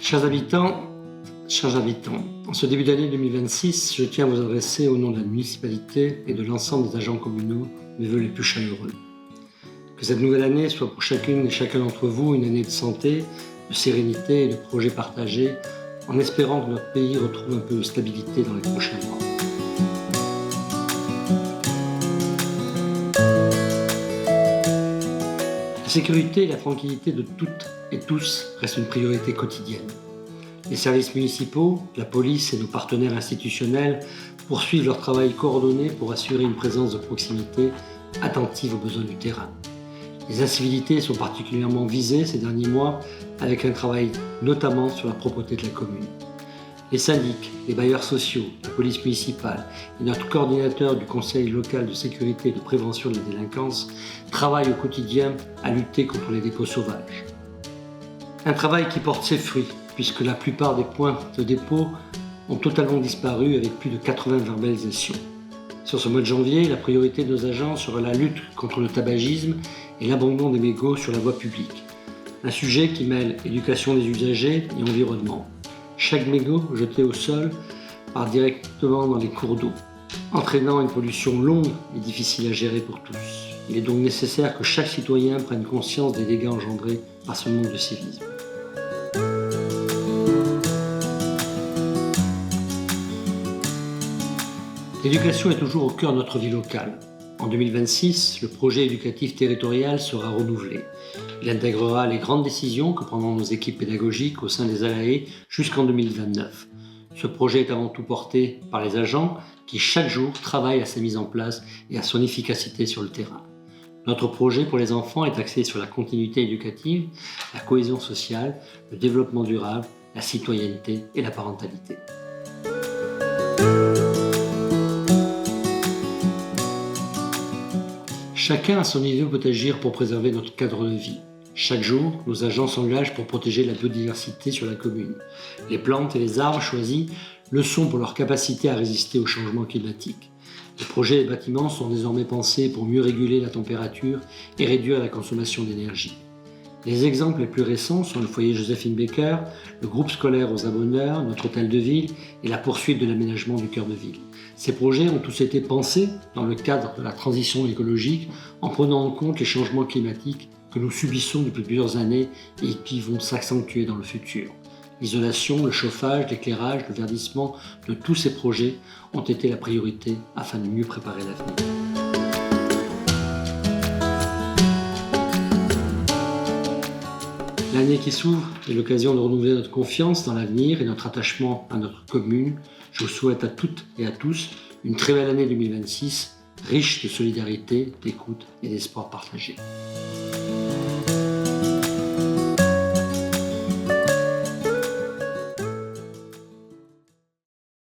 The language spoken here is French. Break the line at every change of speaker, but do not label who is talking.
Chers habitants, en ce début d'année 2026, je tiens à vous adresser au nom de la municipalité et de l'ensemble des agents communaux mes vœux les plus chaleureux. Que cette nouvelle année soit pour chacune et chacun d'entre vous une année de santé, de sérénité et de projets partagés, en espérant que notre pays retrouve un peu de stabilité dans les prochains mois. La sécurité et la tranquillité de toutes et tous restent une priorité quotidienne. Les services municipaux, la police et nos partenaires institutionnels poursuivent leur travail coordonné pour assurer une présence de proximité attentive aux besoins du terrain. Les incivilités sont particulièrement visées ces derniers mois avec un travail notamment sur la propreté de la commune. Les syndics, les bailleurs sociaux, la police municipale et notre coordinateur du conseil local de sécurité et de prévention de la délinquance travaillent au quotidien à lutter contre les dépôts sauvages. Un travail qui porte ses fruits puisque la plupart des points de dépôt ont totalement disparu avec plus de 80 verbalisations. Sur ce mois de janvier, la priorité de nos agents sera la lutte contre le tabagisme et l'abandon des mégots sur la voie publique. Un sujet qui mêle éducation des usagers et environnement. Chaque mégot jeté au sol part directement dans les cours d'eau, entraînant une pollution longue et difficile à gérer pour tous. Il est donc nécessaire que chaque citoyen prenne conscience des dégâts engendrés par ce manque de civisme. L'éducation est toujours au cœur de notre vie locale. En 2026, le projet éducatif territorial sera renouvelé. Il intégrera les grandes décisions que prendront nos équipes pédagogiques au sein des ALAE jusqu'en 2029. Ce projet est avant tout porté par les agents qui chaque jour travaillent à sa mise en place et à son efficacité sur le terrain. Notre projet pour les enfants est axé sur la continuité éducative, la cohésion sociale, le développement durable, la citoyenneté et la parentalité. Chacun à son niveau peut agir pour préserver notre cadre de vie. Chaque jour, nos agents s'engagent pour protéger la biodiversité sur la commune. Les plantes et les arbres choisis le sont pour leur capacité à résister au changement climatique. Les projets et bâtiments sont désormais pensés pour mieux réguler la température et réduire la consommation d'énergie. Les exemples les plus récents sont le foyer Joséphine Baker, le groupe scolaire aux Abonneurs, notre hôtel de ville et la poursuite de l'aménagement du cœur de ville. Ces projets ont tous été pensés dans le cadre de la transition écologique en prenant en compte les changements climatiques que nous subissons depuis plusieurs années et qui vont s'accentuer dans le futur. L'isolation, le chauffage, l'éclairage, le verdissement de tous ces projets ont été la priorité afin de mieux préparer l'avenir. L'année qui s'ouvre est l'occasion de renouveler notre confiance dans l'avenir et notre attachement à notre commune. Je vous souhaite à toutes et à tous une très belle année 2026, riche de solidarité, d'écoute et d'espoir partagé.